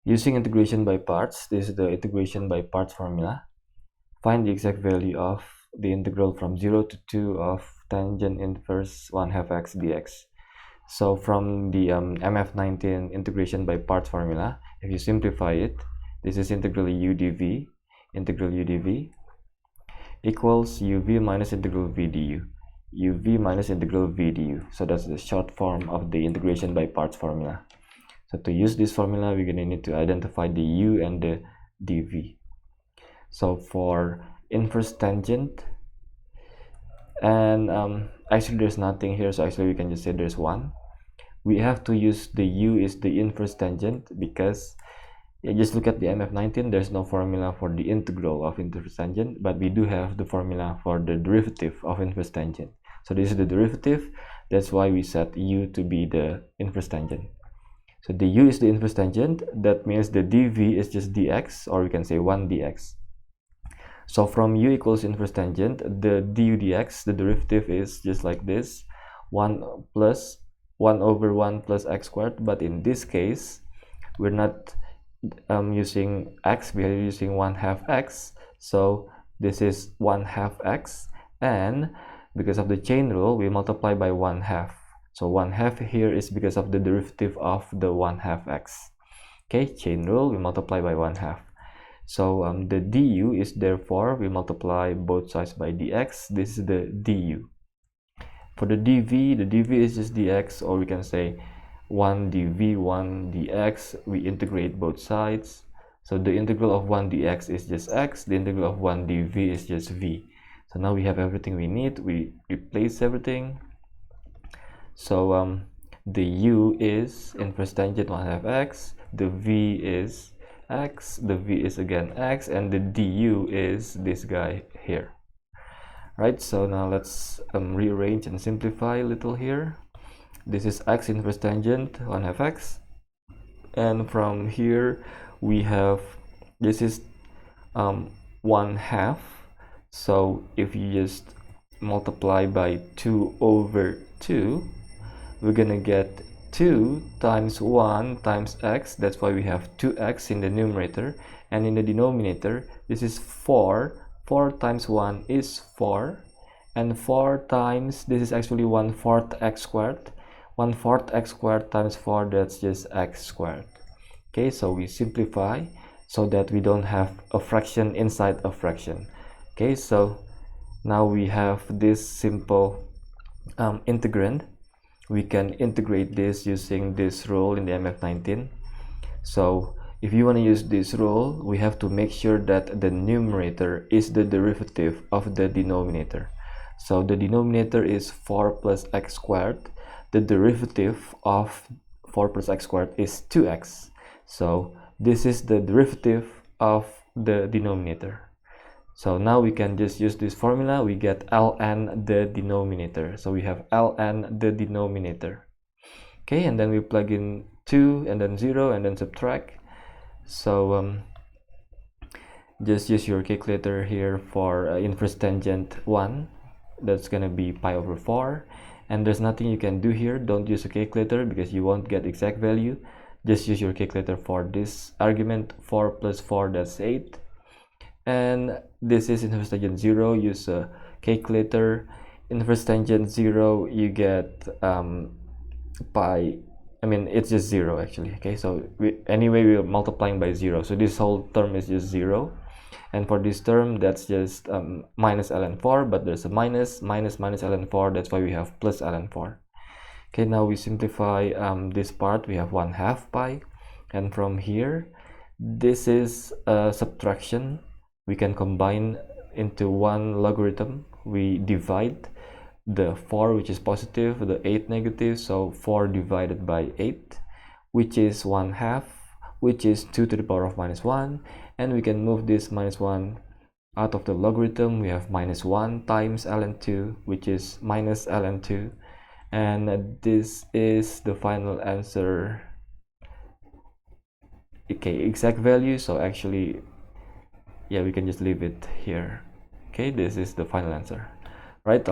Using integration by parts, this is the integration by parts formula. Find the exact value of the integral from 0 to 2 of tangent inverse 1/2 x dx. So from the MF19 integration by parts formula, if you simplify it, this is integral u dv equals uv minus integral v du, uv minus integral v du. So that's the short form of the integration by parts formula. So to use this formula, we're going to need to identify the u and the dv. So for inverse tangent, and actually there's nothing here, so actually we can just say there's 1. We have to use the u is the inverse tangent because just look at the MF19, there's no formula for the integral of inverse tangent, but we do have the formula for the derivative of inverse tangent. So this is the derivative, that's why we set u to be the inverse tangent. So the u is the inverse tangent, that means the dv is just dx, or we can say 1 dx. So from u equals inverse tangent, the du dx, the derivative is just like this, 1 over 1 plus x squared, but in this case, we're not using x, we are using 1/2 x, so this is 1/2 x, and because of the chain rule, we multiply by 1/2. So 1/2 here is because of the derivative of the 1/2 x. Okay, chain rule, we multiply by 1/2. So the du is therefore, we multiply both sides by dx. This is the du. For the dv is just dx, or we can say 1 dv, 1 dx. We integrate both sides. So the integral of 1 dx is just x. The integral of 1 dv is just v. So now we have everything we need. We replace everything. So the u is inverse tangent 1/2 x. The v is x, the v is again x, and the du is this guy here. Right, so now let's rearrange and simplify a little here. This is x inverse tangent 1/2 x, and from here we have, this is 1/2. So if you just multiply by 2 over 2, we're gonna get 2 times 1 times x. That's why we have 2x in the numerator, and in the denominator this is 4. 4 times 1 is 4, and 4 times, this is actually 1/4 x squared. 1/4 x squared times 4, that's just x squared. Okay, so we simplify so that we don't have a fraction inside a fraction. Okay, so now we have this simple integrand. We can integrate this using this rule in the MF19. So if you want to use this rule, we have to make sure that the numerator is the derivative of the denominator. So the denominator is 4 plus x squared. The derivative of 4 plus x squared is 2x. So this is the derivative of the denominator. So now we can just use this formula. We get ln the denominator. So we have ln the denominator. Okay, and then we plug in 2 and then 0 and then subtract. So just use your calculator here for inverse tangent 1. That's gonna be pi over 4. And there's nothing you can do here. Don't use a calculator because you won't get exact value. Just use your calculator for this argument. 4 plus 4, that's 8. And this is inverse tangent 0. Use a calculator. Inverse tangent 0, you get pi, I mean it's just 0 actually. Okay, so anyway we're multiplying by 0, so this whole term is just 0, and for this term that's just minus ln 4, but there's a minus ln 4, that's why we have plus ln 4. Okay, now we simplify this part. We have 1/2 pi, and from here this is a subtraction. We can combine into one logarithm. We divide the 4, which is positive, the 8 negative, so 4 divided by 8, which is 1/2, which is 2 to the power of minus 1, and we can move this minus 1 out of the logarithm. We have minus 1 times ln 2, which is minus ln 2, and this is the final answer. Okay, exact value, so actually, yeah, we can just leave it here. Okay, this is the final answer. Right, I'll